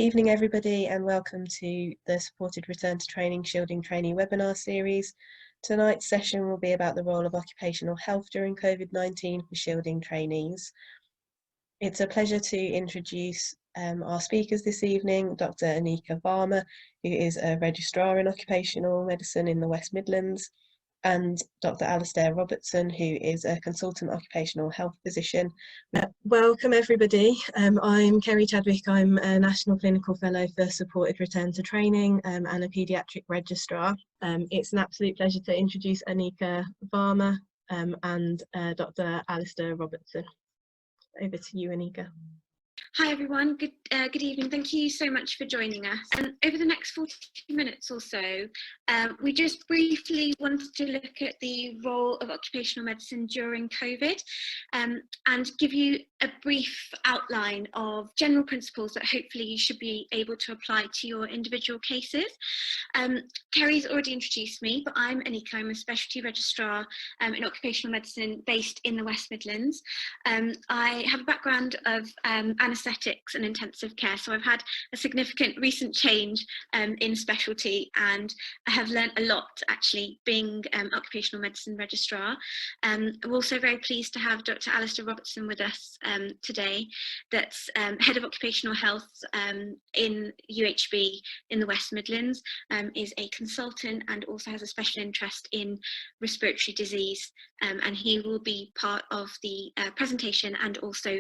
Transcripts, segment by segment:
Evening everybody, and welcome to the Supported Return to Training Shielding Trainee webinar series. Tonight's session will be about the role of occupational health during COVID-19 for shielding trainees. It's a pleasure to introduce our speakers this evening, Dr. Anneka Varma, who is a Registrar in Occupational Medicine in the West Midlands, and Dr. Alastair Robertson, who is a Consultant Occupational Health Physician. Welcome everybody. I'm Kerry Chadwick. I'm a National Clinical Fellow for Supported Return to Training and a Paediatric Registrar. It's an absolute pleasure to introduce Anneka Varma and Dr. Alastair Robertson. Over to you, Anneka. Hi everyone, good evening. Thank you so much for joining us. And over the next 40 minutes or so, we just briefly wanted to look at the role of occupational medicine during COVID and give you a brief outline of general principles that hopefully you should be able to apply to your individual cases. Kerry's already introduced me, but I'm Anneka. I'm a specialty registrar in occupational medicine based in the West Midlands. I have a background of anaesthetics and intensive care, so I've had a significant recent change in specialty, and I have learnt a lot actually being occupational medicine registrar. I'm also very pleased to have Dr. Alastair Robertson with us today, that's Head of Occupational Health in UHB in the West Midlands, is a consultant and also has a special interest in respiratory disease, and he will be part of the presentation and also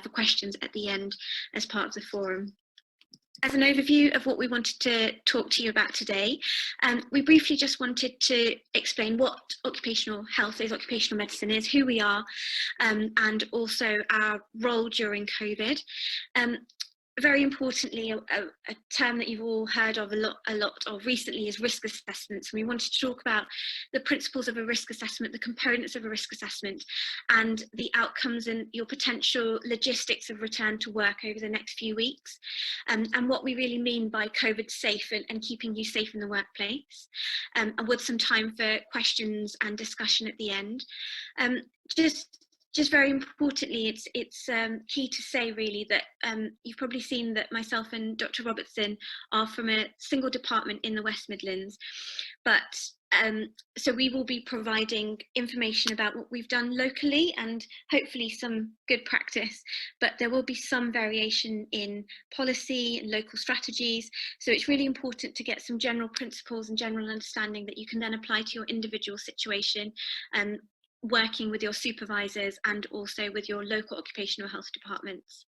for questions at the end as part of the forum. As an overview of what we wanted to talk to you about today, we briefly just wanted to explain what occupational health is, occupational medicine is, who we are, and also our role during COVID. Very importantly, a term that you've all heard of a lot of recently is risk assessments. And we wanted to talk about the principles of a risk assessment, the components of a risk assessment, and the outcomes and your potential logistics of return to work over the next few weeks, and what we really mean by COVID safe and keeping you safe in the workplace, and with some time for questions and discussion at the end. Just very importantly, it's key to say really that you've probably seen that myself and Dr. Robertson are from a single department in the West Midlands, but so we will be providing information about what we've done locally and hopefully some good practice, but there will be some variation in policy and local strategies. So it's really important to get some general principles and general understanding that you can then apply to your individual situation, working with your supervisors and also with your local occupational health departments.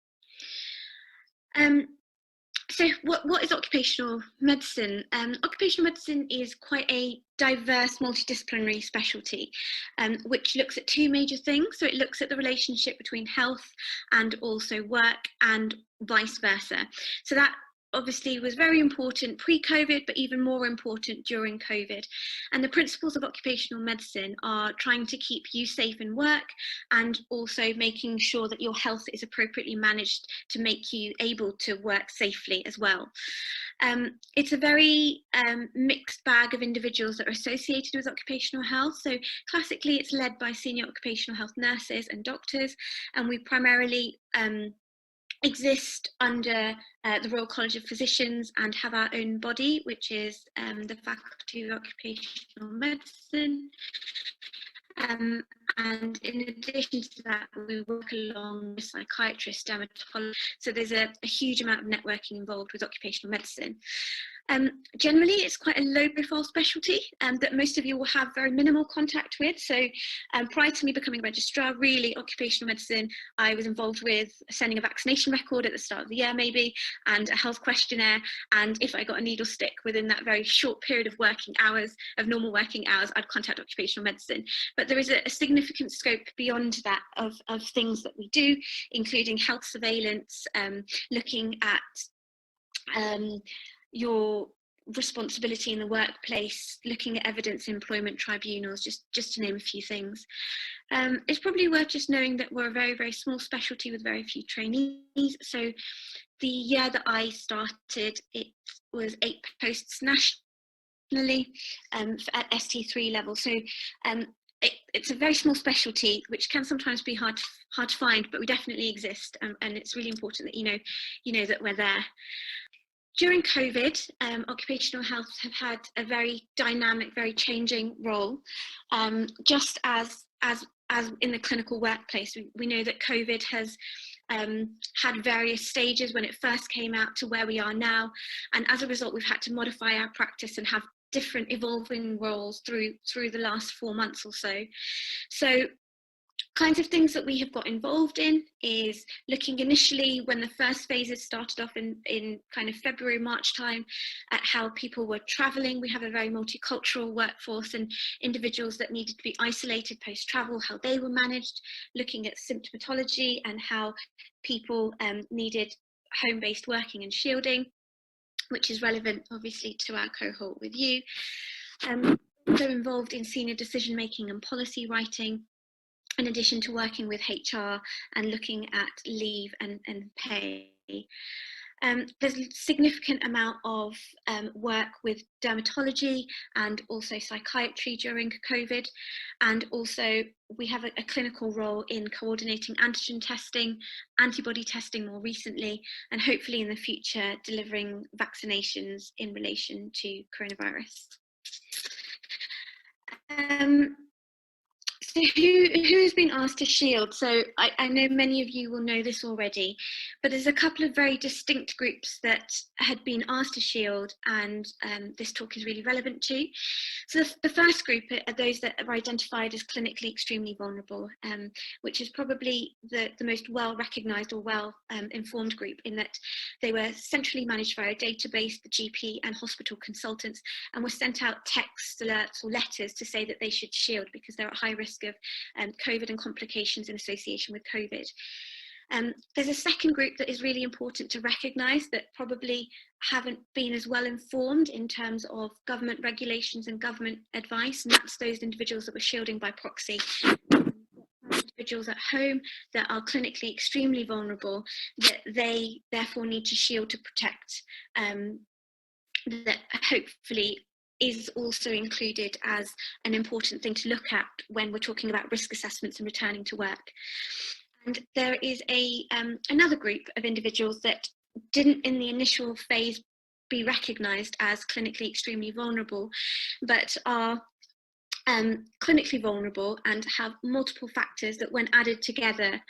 So what is occupational medicine? Occupational medicine is quite a diverse multidisciplinary specialty, which looks at two major things. So it looks at the relationship between health and also work and vice versa. So that obviously was very important pre-COVID, but even more important during COVID. And the principles of occupational medicine are trying to keep you safe in work and also making sure that your health is appropriately managed to make you able to work safely as well. It's a very mixed bag of individuals that are associated with occupational health. So classically, it's led by senior occupational health nurses and doctors, and we primarily exist under the Royal College of Physicians and have our own body, which is the Faculty of Occupational Medicine. And in addition to that, we work along with psychiatrists, dermatologists, so there's a huge amount of networking involved with occupational medicine. Generally, it's quite a low-profile specialty that most of you will have very minimal contact with. So prior to me becoming a registrar, really occupational medicine, I was involved with sending a vaccination record at the start of the year maybe, and a health questionnaire. And if I got a needle stick within that very short period of working hours, of normal working hours, I'd contact occupational medicine. But there is a significant scope beyond that of things that we do, including health surveillance, looking at your responsibility in the workplace, looking at evidence employment tribunals, just to name a few things. It's probably worth just knowing that we're a very, very small specialty with very few trainees. So the year that I started, it was 8 posts nationally at ST3 level. So it's a very small specialty, which can sometimes be hard to find, but we definitely exist, and it's really important that you know that we're there. During COVID, occupational health have had a very dynamic, very changing role. Just as in the clinical workplace, we know that COVID has had various stages when it first came out to where we are now, and as a result, we've had to modify our practice and have different evolving roles through the last 4 months or so. So kinds of things that we have got involved in is looking initially when the first phases started off in kind of February, March time, at how people were travelling. We have a very multicultural workforce, and individuals that needed to be isolated post-travel, how they were managed, looking at symptomatology and how people needed home-based working and shielding, which is relevant obviously to our cohort with you. Also involved in senior decision making and policy writing, in addition to working with HR and looking at leave and pay. There's a significant amount of work with dermatology and also psychiatry during COVID, and also we have a clinical role in coordinating antigen testing, antibody testing more recently, and hopefully in the future delivering vaccinations in relation to coronavirus. So who has been asked to shield? So I know many of you will know this already, but there's a couple of very distinct groups that had been asked to shield, and this talk is really relevant to. So the first group are those that are identified as clinically extremely vulnerable, which is probably the most well recognised or well informed group, in that they were centrally managed via a database, the GP and hospital consultants, and were sent out text alerts or letters to say that they should shield because they're at high risk of COVID and complications in association with COVID. There's a second group that is really important to recognise that probably haven't been as well informed in terms of government regulations and government advice, and that's those individuals that were shielding by proxy. Individuals at home that are clinically extremely vulnerable, that they therefore need to shield to protect, that hopefully is also included as an important thing to look at when we're talking about risk assessments and returning to work. And there is another group of individuals that didn't in the initial phase be recognised as clinically extremely vulnerable, but are clinically vulnerable and have multiple factors that when added together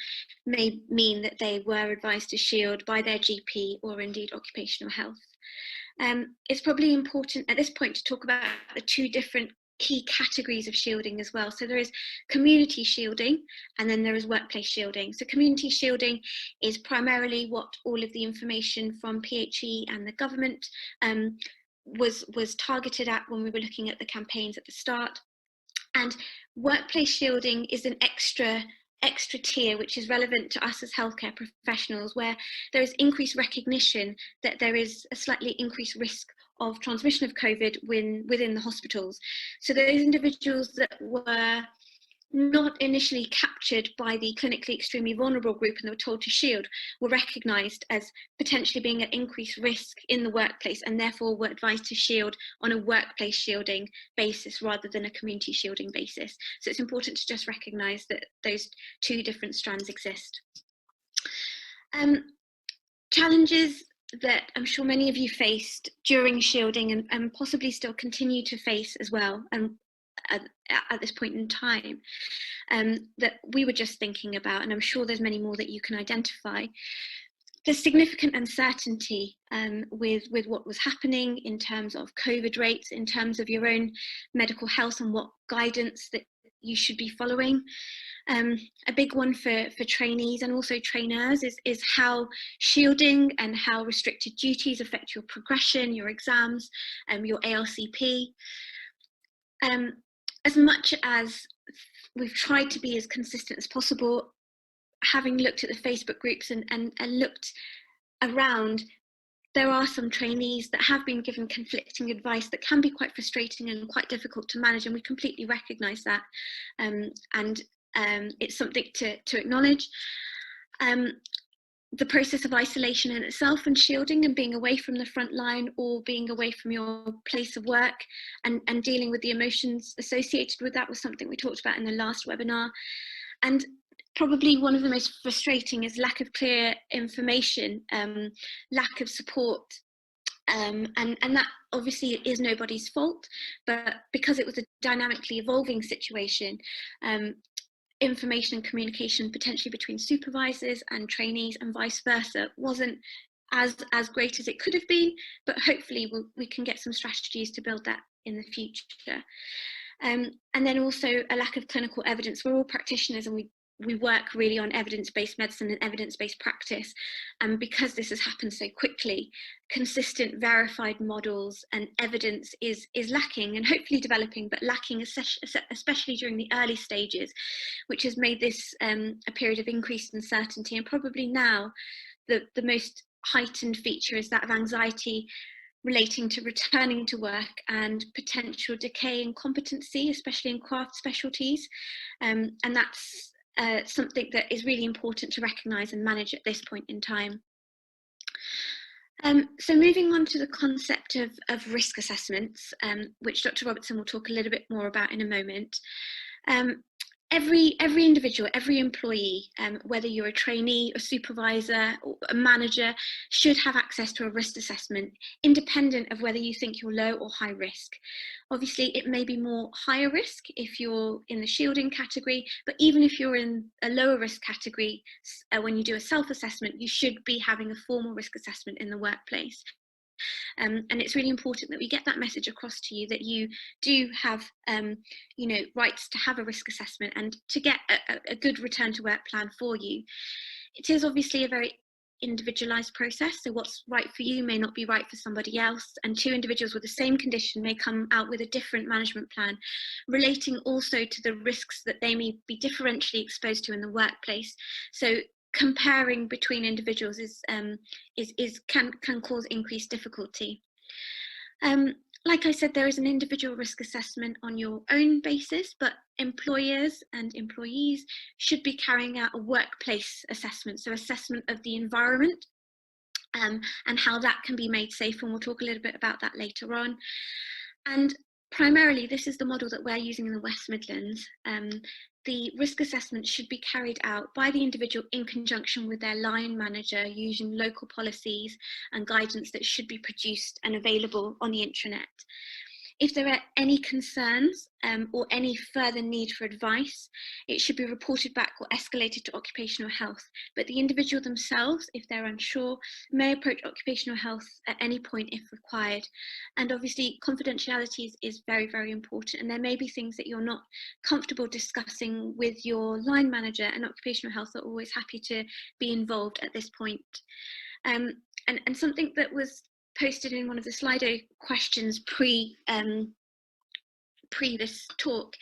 may mean that they were advised to shield by their GP or indeed occupational health. It's probably important at this point to talk about the two different key categories of shielding as well. So there is community shielding, and then there is workplace shielding. So community shielding is primarily what all of the information from PHE and the government was targeted at when we were looking at the campaigns at the start. And workplace shielding is an extra tier which is relevant to us as healthcare professionals, where there is increased recognition that there is a slightly increased risk of transmission of COVID within the hospitals. So those individuals that were not initially captured by the clinically extremely vulnerable group and they were told to shield were recognised as potentially being at increased risk in the workplace, and therefore were advised to shield on a workplace shielding basis rather than a community shielding basis. So it's important to just recognise that those two different strands exist. Challenges that I'm sure many of you faced during shielding and possibly still continue to face as well, and at this point in time, that we were just thinking about, and I'm sure there's many more that you can identify. There's significant uncertainty with what was happening in terms of COVID rates, in terms of your own medical health and what guidance that you should be following. A big one for trainees and also trainers is how shielding and how restricted duties affect your progression, your exams, your ALCP. As much as we've tried to be as consistent as possible, having looked at the Facebook groups and looked around, there are some trainees that have been given conflicting advice that can be quite frustrating and quite difficult to manage, and we completely recognise that, and it's something to acknowledge. The process of isolation in itself and shielding and being away from the front line or being away from your place of work and dealing with the emotions associated with that was something we talked about in the last webinar. And probably one of the most frustrating is lack of clear information, lack of support And that obviously is nobody's fault, but because it was a dynamically evolving situation, information and communication potentially between supervisors and trainees and vice versa wasn't as great as it could have been, but hopefully we can get some strategies to build that in the future. And then also a lack of clinical evidence. We're all practitioners and we work really on evidence-based medicine and evidence-based practice. And because this has happened so quickly, consistent verified models and evidence is lacking, and hopefully developing, but lacking, especially during the early stages, which has made this a period of increased uncertainty. And probably now the most heightened feature is that of anxiety relating to returning to work and potential decay in competency, especially in craft specialties. And that's something that is really important to recognise and manage at this point in time. So moving on to the concept of risk assessments, which Dr. Robertson will talk a little bit more about in a moment. Every individual, every employee, whether you're a trainee, a supervisor, or a manager, should have access to a risk assessment, independent of whether you think you're low or high risk. Obviously, it may be more higher risk if you're in the shielding category, but even if you're in a lower risk category, when you do a self-assessment, you should be having a formal risk assessment in the workplace. And it's really important that we get that message across to you, that you do have rights to have a risk assessment and to get a good return to work plan for you. It is obviously a very individualized process, so what's right for you may not be right for somebody else, and two individuals with the same condition may come out with a different management plan, relating also to the risks that they may be differentially exposed to in the workplace. So comparing between individuals can cause increased difficulty. Like I said, there is an individual risk assessment on your own basis, but employers and employees should be carrying out a workplace assessment, so assessment of the environment and how that can be made safe, and we'll talk a little bit about that later on. And primarily, this is the model that we're using in the West Midlands. The risk assessment should be carried out by the individual in conjunction with their line manager, using local policies and guidance that should be produced and available on the intranet. If there are any concerns or any further need for advice, it should be reported back or escalated to Occupational Health. But the individual themselves, if they're unsure, may approach Occupational Health at any point if required. And obviously, confidentiality is very, very important. And there may be things that you're not comfortable discussing with your line manager, and Occupational Health are always happy to be involved at this point. And something that was posted in one of the Slido questions pre this talk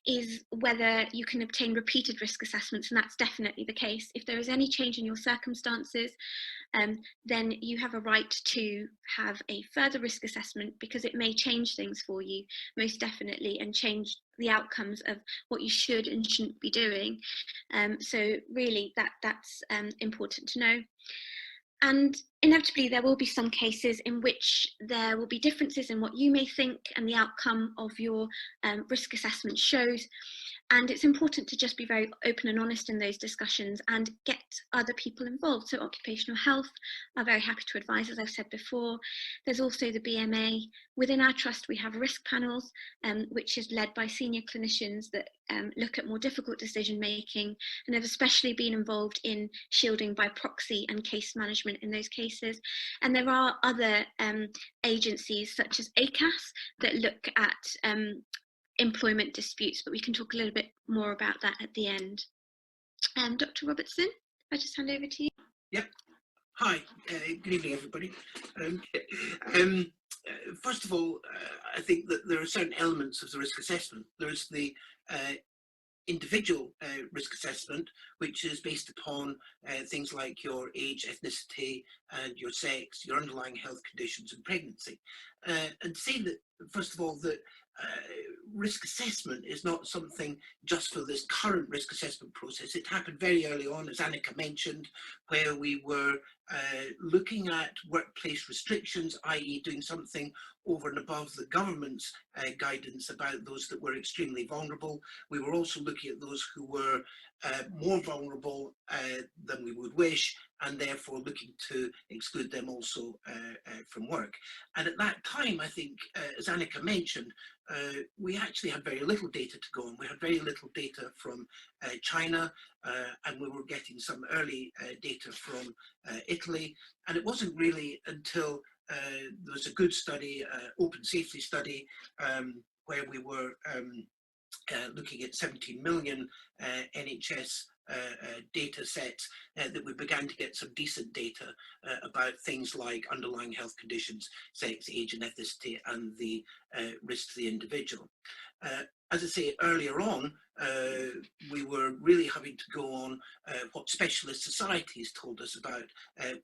is whether you can obtain repeated risk assessments, and that's definitely the case. If there is any change in your circumstances, then you have a right to have a further risk assessment, because it may change things for you, most definitely, and change the outcomes of what you should and shouldn't be doing. So really that's important to know. And inevitably, there will be some cases in which there will be differences in what you may think and the outcome of your risk assessment shows. And it's important to just be very open and honest in those discussions and get other people involved. So Occupational Health are very happy to advise, as I've said before. There's also the BMA. Within our trust, we have risk panels, which is led by senior clinicians that look at more difficult decision making, and have especially been involved in shielding by proxy and case management in those cases. And there are other agencies such as ACAS that look at employment disputes, but we can talk a little bit more about that at the end. Dr. Robertson, I just hand over to you. Yep. Hi, good evening, everybody. First of all, I think that there are certain elements of the risk assessment. There's the individual risk assessment, which is based upon things like your age, ethnicity, and your sex, your underlying health conditions, and pregnancy. And say that, first of all, that risk assessment is not something just for this current risk assessment process. It happened very early on, as Anneka mentioned, where we were looking at workplace restrictions, i.e. doing something over and above the government's guidance about those that were extremely vulnerable. We were also looking at those who were more vulnerable than we would wish, and therefore looking to exclude them also from work. And at that time, I think, as Anneka mentioned, we actually had very little data to go on. We had very little data from China, and we were getting some early data from Italy. And it wasn't really until there was a good study, open safety study, where we were looking at 17 million NHS data sets that we began to get some decent data about things like underlying health conditions, sex, age and ethnicity, and the risk to the individual. As I say, earlier on, we were really having to go on what specialist societies told us about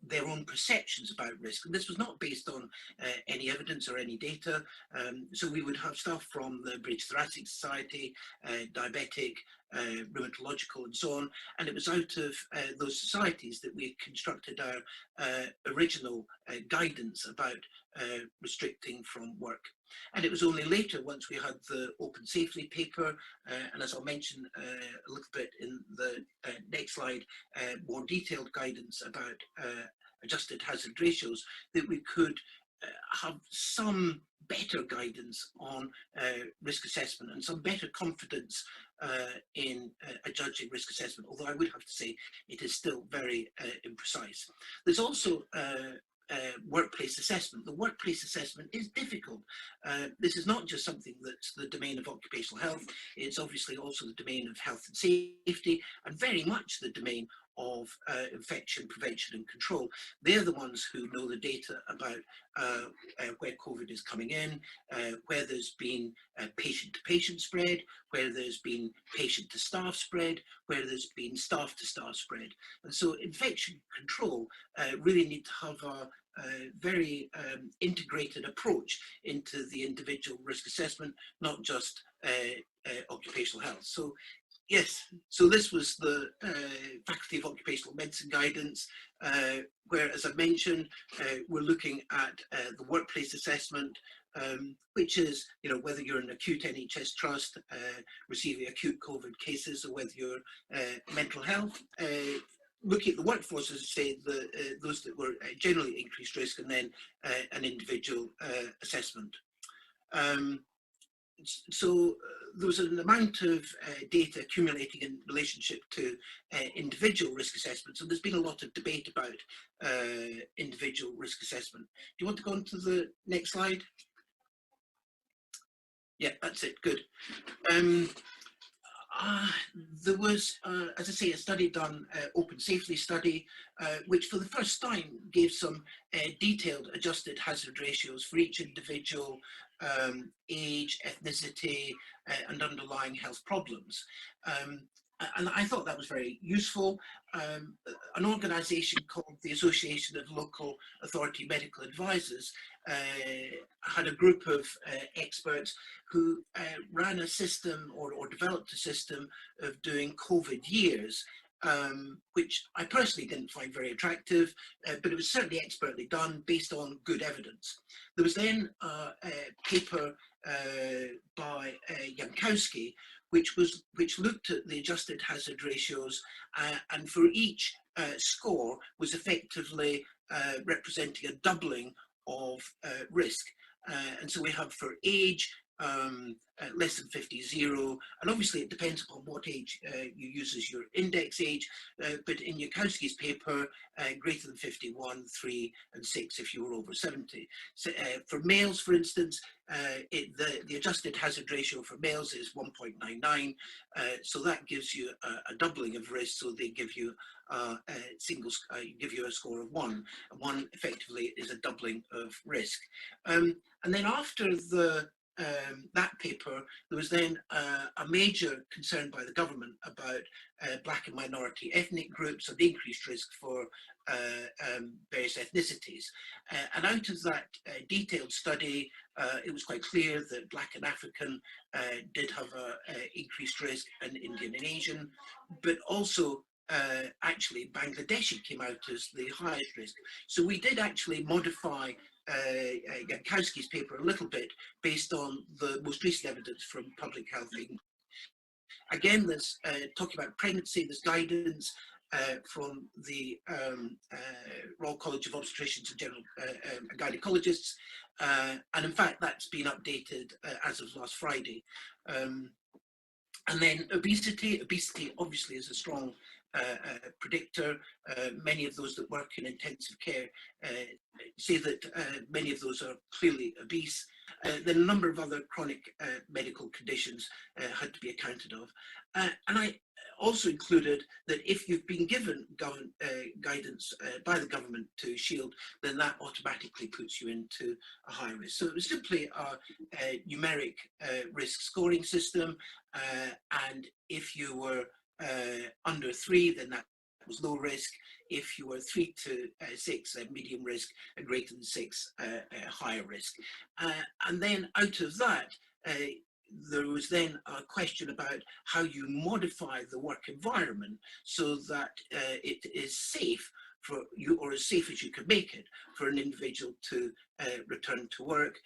their own perceptions about risk. And this was not based on any evidence or any data. So we would have stuff from the British Thoracic Society, diabetic, rheumatological and so on. And it was out of those societies that we constructed our original guidance about restricting from work. And it was only later, once we had the open safety paper, and as I'll mention a little bit in the next slide, more detailed guidance about adjusted hazard ratios, that we could have some better guidance on risk assessment and some better confidence in judging risk assessment, although I would have to say it is still very imprecise. There's also workplace assessment. The workplace assessment is difficult. This is not just something that's the domain of occupational health, it's obviously also the domain of health and safety, and very much the domain of infection prevention and control. They're the ones who know the data about where COVID is coming in, where there's been patient-to-patient spread, where there's been patient-to-staff spread, where there's been staff-to-staff spread. And so infection control really need to have a very integrated approach into the individual risk assessment, not just occupational health. So yes, so this was the Faculty of Occupational Medicine guidance, where, as I mentioned, we're looking at the workplace assessment, which is, whether you're an acute NHS trust receiving acute COVID cases, or whether you're mental health, looking at the workforce, as I say, those that were generally increased risk, and then an individual assessment. So there was an amount of data accumulating in relationship to individual risk assessment. So there's been a lot of debate about individual risk assessment. Do you want to go on to the next slide? Yeah, that's it, good. There was, as I say, a study done, open safety study, which for the first time gave some detailed adjusted hazard ratios for each individual, age, ethnicity, and underlying health problems. And I thought that was very useful. An organisation called the Association of Local Authority Medical Advisors had a group of experts who ran a system or developed a system of doing COVID years, which I personally didn't find very attractive, but it was certainly expertly done based on good evidence. There was then a paper by Jankowski, which looked at the adjusted hazard ratios, and for each score was effectively representing a doubling of risk. And so we have for age, less than 50, 0, and obviously it depends upon what age you use as your index age, but in Jankowski's paper, greater than 51, 3 and 6 if you were over 70. So, for males, for instance, the adjusted hazard ratio for males is 1.99, so that gives you a doubling of risk. So they give you give you a score of 1, and 1 effectively is a doubling of risk. And then after that paper, there was then a major concern by the government about black and minority ethnic groups and increased risk for various ethnicities. And out of that detailed study, it was quite clear that black and African did have a increased risk, and Indian and Asian, but also actually Bangladeshi came out as the highest risk. So we did actually modify Gankowski's paper a little bit based on the most recent evidence from Public Health. Again, there's talking about pregnancy, there's guidance from the Royal College of Obstetricians and General Gynecologists, and in fact that's been updated as of last Friday. And then obesity obviously is a strong predictor. Many of those that work in intensive care say that many of those are clearly obese. Then a number of other chronic medical conditions had to be accounted of. And I also included that if you've been given guidance by the government to shield, then that automatically puts you into a high risk. So it was simply a numeric risk scoring system, and if you were under 3, then that was low risk. If you were 3 to 6, medium risk, and greater than 6, higher risk. And then out of that, there was then a question about how you modify the work environment so that it is safe for you, or as safe as you can make it, for an individual to return to work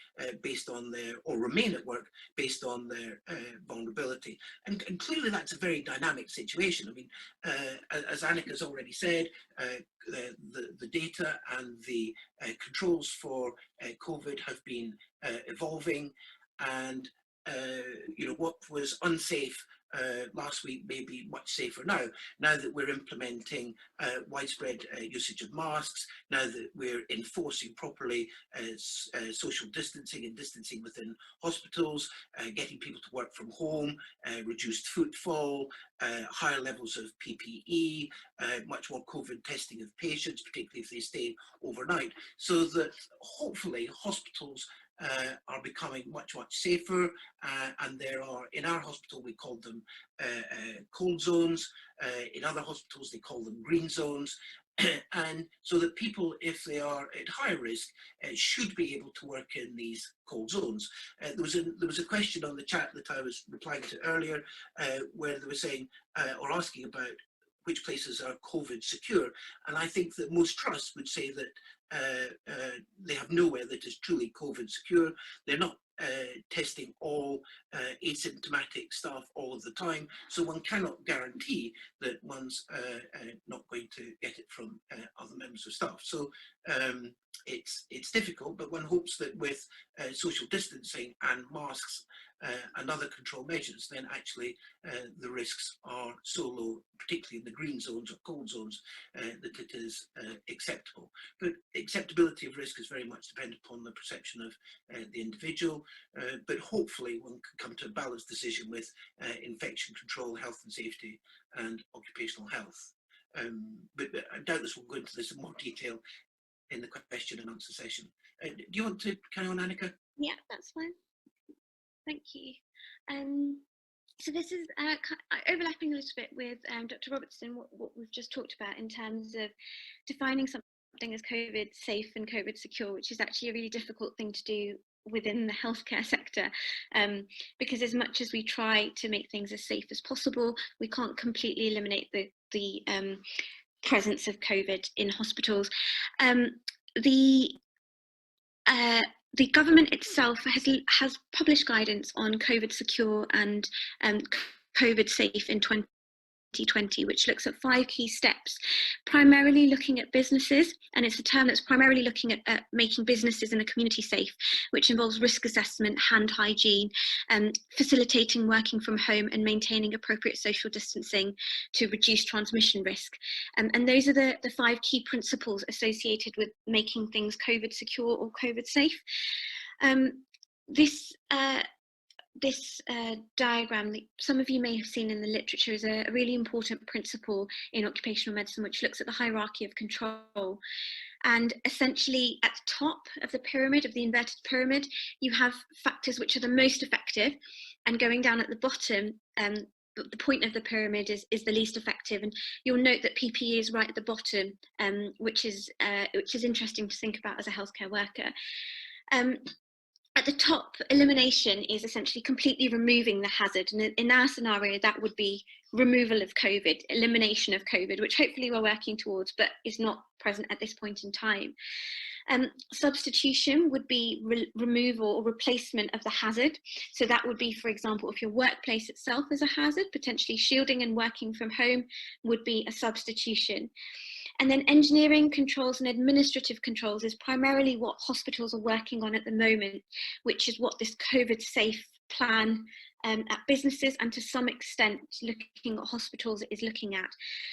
based on their, or remain at work based on their vulnerability. And clearly that's a very dynamic situation. I mean, as Anneka's already said, the data and the controls for COVID have been evolving, and you know, what was unsafe last week may be much safer now that we're implementing widespread usage of masks, now that we're enforcing properly social distancing and distancing within hospitals, getting people to work from home, reduced footfall, higher levels of PPE, much more COVID testing of patients, particularly if they stay overnight, so that hopefully hospitals are becoming much safer, and there are, in our hospital we call them cold zones, in other hospitals they call them green zones, and so that people, if they are at high risk, should be able to work in these cold zones. There was a question on the chat that I was replying to earlier, where they were saying or asking about which places are COVID secure, and I think that most trusts would say that they have nowhere that is truly COVID secure. They're not testing all asymptomatic staff all of the time, so one cannot guarantee that one's not going to get it from other members of staff. So it's difficult, but one hopes that with social distancing and masks and other control measures, then actually the risks are so low, particularly in the green zones or cold zones, that it is acceptable. But acceptability of risk is very much dependent upon the perception of the individual, but hopefully one can come to a balanced decision with infection control, health and safety, and occupational health. But doubtless we'll go into this in more detail in the question and answer session. Do you want to carry on, Anneka? Yeah, that's fine. Thank you. So this is overlapping a little bit with Dr. Robertson, what we've just talked about in terms of defining something as COVID safe and COVID secure, which is actually a really difficult thing to do within the healthcare sector, because as much as we try to make things as safe as possible, we can't completely eliminate the presence of COVID in hospitals. The government itself has published guidance on COVID secure and COVID safe in 2020, which looks at 5 key steps, primarily looking at businesses, and it's a term that's primarily looking at making businesses in a community safe, which involves risk assessment, hand hygiene, facilitating working from home and maintaining appropriate social distancing to reduce transmission risk. And those are the 5 key principles associated with making things COVID secure or COVID safe. This diagram that some of you may have seen in the literature is a really important principle in occupational medicine, which looks at the hierarchy of control. And essentially at the top of the pyramid, of the inverted pyramid, you have factors which are the most effective, and going down at the bottom, the point of the pyramid is the least effective. And you'll note that PPE is right at the bottom, which is interesting to think about as a healthcare worker. at the top, elimination is essentially completely removing the hazard. And in our scenario, that would be removal of COVID, elimination of COVID, which hopefully we're working towards, but is not present at this point in time. Substitution would be removal or replacement of the hazard. So that would be, for example, if your workplace itself is a hazard, potentially shielding and working from home would be a substitution. And then engineering controls and administrative controls is primarily what hospitals are working on at the moment, which is what this COVID safe plan at businesses and to some extent looking at hospitals is looking at.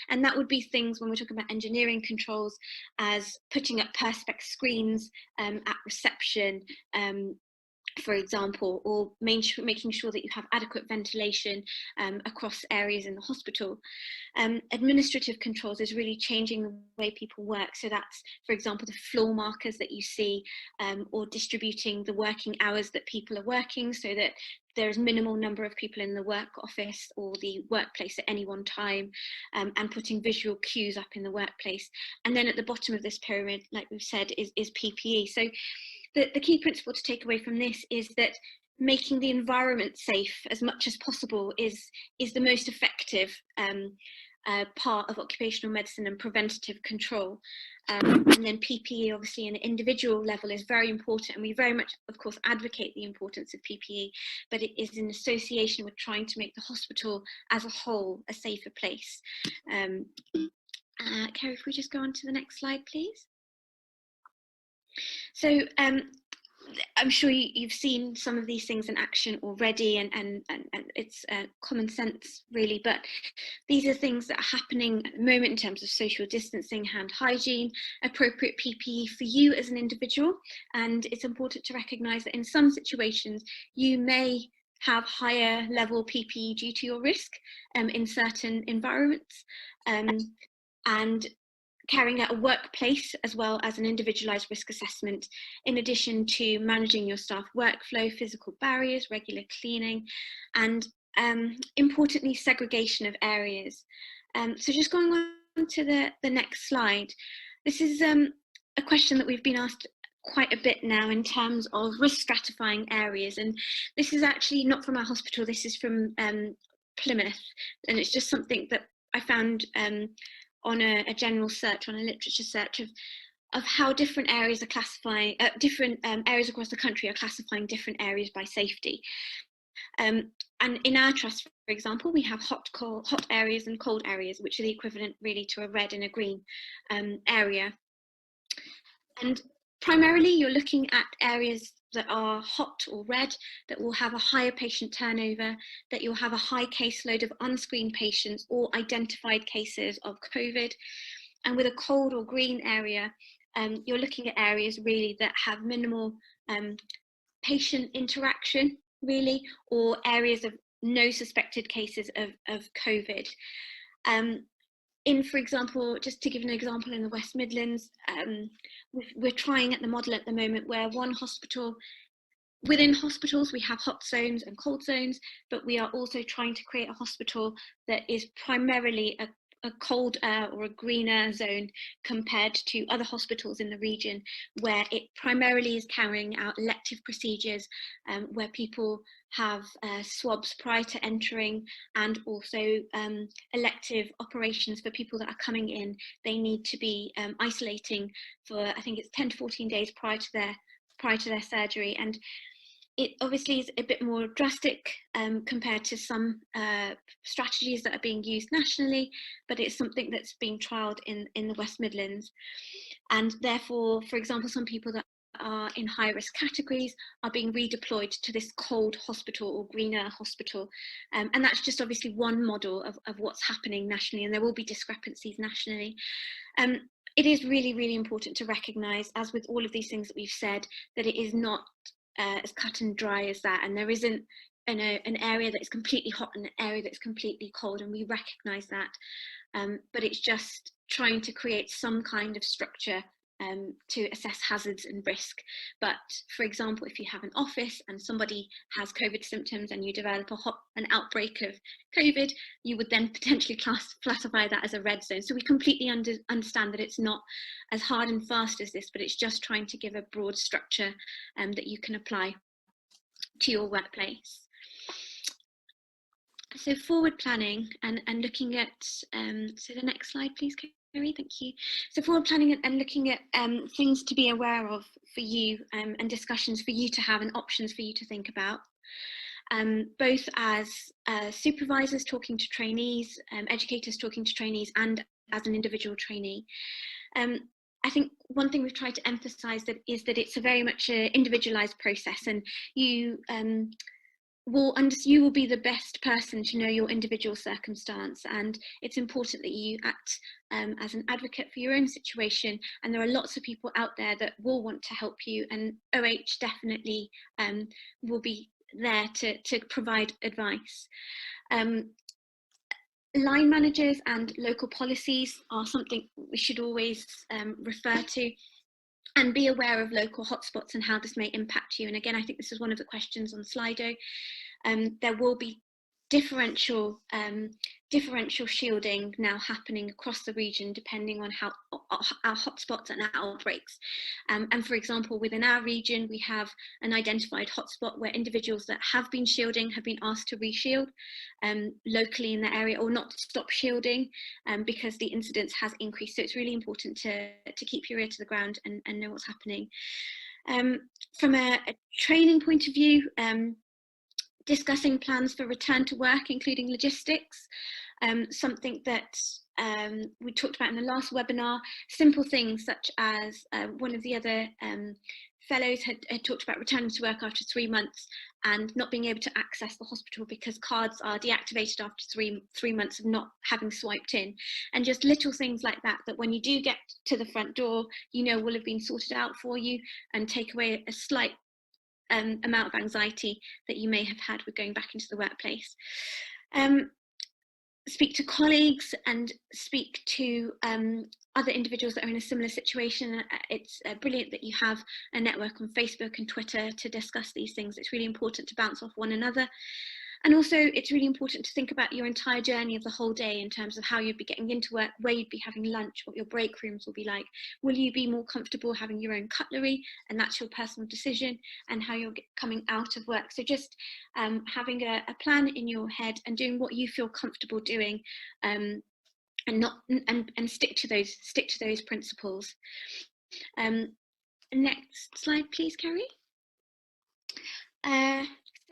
And that would be things when we're talking about engineering controls as putting up perspex screens at reception, for example, or making sure that you have adequate ventilation across areas in the hospital. Administrative controls is really changing the way people work. So that's, for example, the floor markers that you see, or distributing the working hours that people are working so that there's minimal number of people in the work office or the workplace at any one time, and putting visual cues up in the workplace. And then at the bottom of this pyramid, like we've said, is PPE. So the key principle to take away from this is that making the environment safe as much as possible is the most effective part of occupational medicine and preventative control. And then PPE, obviously, in an individual level is very important, and we very much, of course, advocate the importance of PPE, but it is in association with trying to make the hospital as a whole a safer place. Kerry, if we just go on to the next slide, please. So I'm sure you've seen some of these things in action already, and it's common sense really, but these are things that are happening at the moment in terms of social distancing, hand hygiene, appropriate PPE for you as an individual. And it's important to recognise that in some situations you may have higher level PPE due to your risk in certain environments, and carrying out a workplace as well as an individualised risk assessment, in addition to managing your staff workflow, physical barriers, regular cleaning, and importantly, segregation of areas. So just going on to the next slide. This is a question that we've been asked quite a bit now in terms of risk stratifying areas. And this is actually not from our hospital, this is from Plymouth. And it's just something that I found on a general search, on a literature search of how different areas are classifying, different areas across the country are classifying different areas by safety. And in our trust, for example, we have hot areas and cold areas, which are the equivalent really to a red and a green area. And primarily you're looking at areas that are hot or red, that will have a higher patient turnover, that you'll have a high caseload of unscreened patients or identified cases of COVID. And with a cold or green area, you're looking at areas really that have minimal patient interaction really, or areas of no suspected cases of COVID. For example, just to give an example, in the West Midlands, we're trying at the model at the moment where within hospitals we have hot zones and cold zones, but we are also trying to create a hospital that is primarily a cold or a greener zone compared to other hospitals in the region, where it primarily is carrying out elective procedures, where people have swabs prior to entering, and also elective operations for people that are coming in. They need to be isolating for, I think it's 10 to 14 days prior to their surgery. And it obviously is a bit more drastic compared to some strategies that are being used nationally, but it's something that's being trialled in the West Midlands. And therefore, for example, some people that are in high risk categories are being redeployed to this cold hospital or greener hospital. And that's just obviously one model of what's happening nationally, and there will be discrepancies nationally. It is really, really important to recognise, as with all of these things that we've said, that it is not as cut and dry as that, and there isn't an area that is completely hot and an area that's completely cold, and we recognise that, but it's just trying to create some kind of structure to assess hazards and risk. But for example, if you have an office and somebody has COVID symptoms and you develop an outbreak of COVID, you would then potentially classify that as a red zone. So we completely understand that it's not as hard and fast as this, but it's just trying to give a broad structure that you can apply. to your workplace. So forward planning and looking at, so the next slide please, Kerry, thank you. So forward planning and looking at things to be aware of for you, and discussions for you to have and options for you to think about. Both as supervisors talking to trainees, educators talking to trainees, and as an individual trainee. I think one thing we've tried to emphasise is that it's a very much an individualised process, and you will be the best person to know your individual circumstance, and it's important that you act as an advocate for your own situation. And there are lots of people out there that will want to help you, and OH definitely will be there to provide advice. Line managers and local policies are something we should always refer to, and be aware of local hotspots and how this may impact you. And again, I think this is one of the questions on Slido. There will be differential shielding now happening across the region, depending on how our hotspots and our outbreaks. And for example, within our region, we have an identified hotspot where individuals that have been shielding have been asked to reshield locally in the area, or not to stop shielding because the incidence has increased. So it's really important to keep your ear to the ground and know what's happening. From a training point of view, discussing plans for return to work, including logistics, something that we talked about in the last webinar. Simple things such as one of the other fellows had talked about returning to work after 3 months and not being able to access the hospital because cards are deactivated after three months of not having swiped in. And just little things like that, that when you do get to the front door, you know will have been sorted out for you, and take away a slight amount of anxiety that you may have had with going back into the workplace. Speak to colleagues and speak to other individuals that are in a similar situation. It's brilliant that you have a network on Facebook and Twitter to discuss these things. It's really important to bounce off one another. And also, it's really important to think about your entire journey of the whole day in terms of how you'd be getting into work, where you'd be having lunch, what your break rooms will be like. Will you be more comfortable having your own cutlery, and that's your personal decision, and how you're coming out of work. So just having a plan in your head and doing what you feel comfortable doing, and stick to those principles. Next slide, please, Kerry.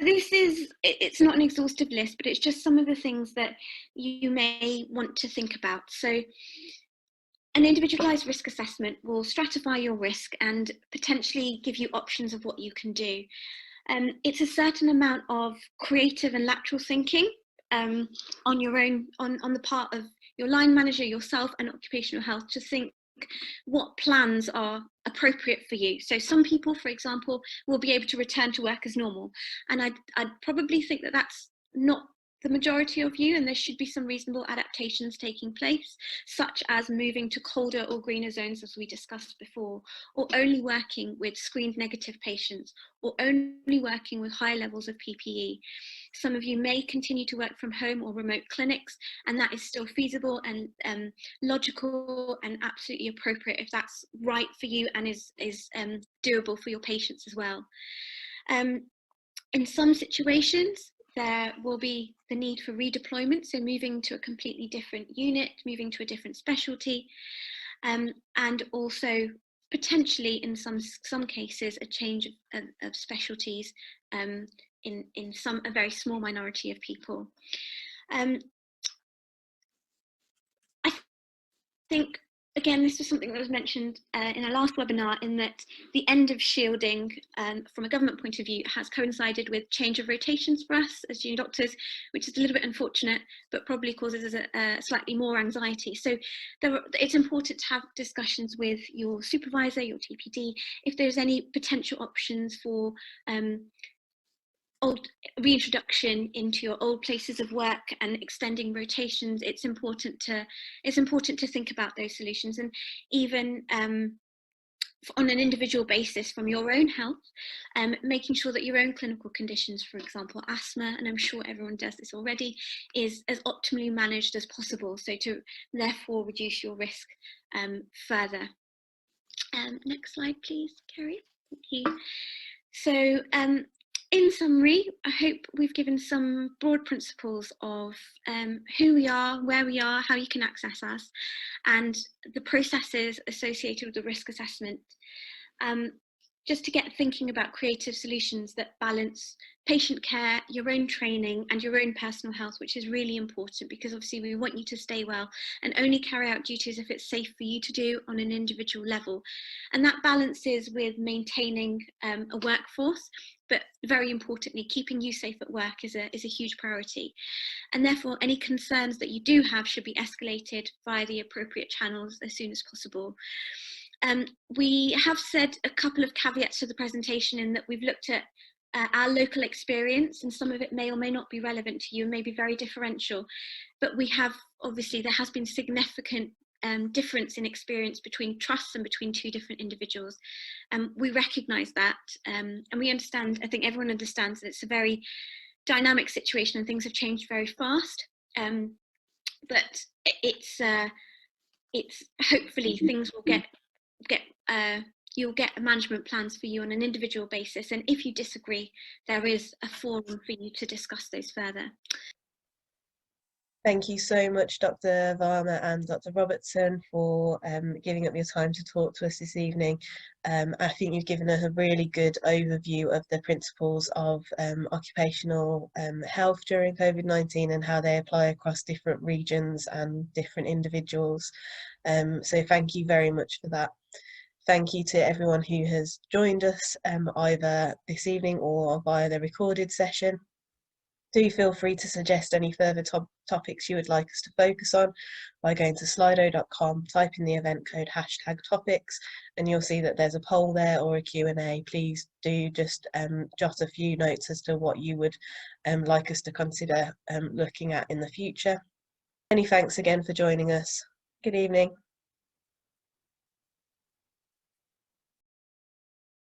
It's not an exhaustive list, but it's just some of the things that you may want to think about. So an individualized risk assessment will stratify your risk and potentially give you options of what you can do. It's a certain amount of creative and lateral thinking on your own, on the part of your line manager, yourself, and occupational health, to think what plans are appropriate for you. So some people, for example, will be able to return to work as normal, and I'd probably think that that's not the majority of you, and there should be some reasonable adaptations taking place, such as moving to colder or greener zones, as we discussed before, or only working with screened negative patients, or only working with high levels of PPE. Some of you may continue to work from home or remote clinics, and that is still feasible and logical and absolutely appropriate if that's right for you and is doable for your patients as well. In some situations, there will be the need for redeployment, so moving to a completely different unit, moving to a different specialty, and also potentially in some cases a change of specialties in a very small minority of people. I think, again, this was something that was mentioned in our last webinar, in that the end of shielding from a government point of view has coincided with change of rotations for us as junior doctors, which is a little bit unfortunate, but probably causes a slightly more anxiety. So it's important to have discussions with your supervisor, your TPD, if there's any potential options for reintroduction into your old places of work and extending rotations. It's important to think about those solutions, and even on an individual basis from your own health, making sure that your own clinical conditions, for example asthma, and I'm sure everyone does this already, is as optimally managed as possible, so to therefore reduce your risk further. Next slide please, Kerry. Thank you. So in summary, I hope we've given some broad principles of who we are, where we are, how you can access us, and the processes associated with the risk assessment. Just to get thinking about creative solutions that balance patient care, your own training, and your own personal health, which is really important, because obviously we want you to stay well and only carry out duties if it's safe for you to do on an individual level. And that balances with maintaining a workforce, but very importantly, keeping you safe at work is a huge priority. And therefore, any concerns that you do have should be escalated via the appropriate channels as soon as possible. We have said a couple of caveats to the presentation in that we've looked at our local experience, and some of it may or may not be relevant to you and may be very differential, but we have, obviously there has been significant difference in experience between trusts and between two different individuals. We recognise that, and we understand, I think everyone understands that it's a very dynamic situation and things have changed very fast, but it's hopefully things will you'll get management plans for you on an individual basis, and if you disagree, there is a forum for you to discuss those further. Thank you so much, Dr. Varma and Dr. Robertson, for giving up your time to talk to us this evening. I think you've given us a really good overview of the principles of occupational health during COVID-19 and how they apply across different regions and different individuals. So thank you very much for that. Thank you to everyone who has joined us either this evening or via the recorded session. Do feel free to suggest any further topics you would like us to focus on by going to slido.com, type in the event code #topics, and you'll see that there's a poll there or a Q&A. Please do just jot a few notes as to what you would like us to consider looking at in the future. Many thanks again for joining us. Good evening.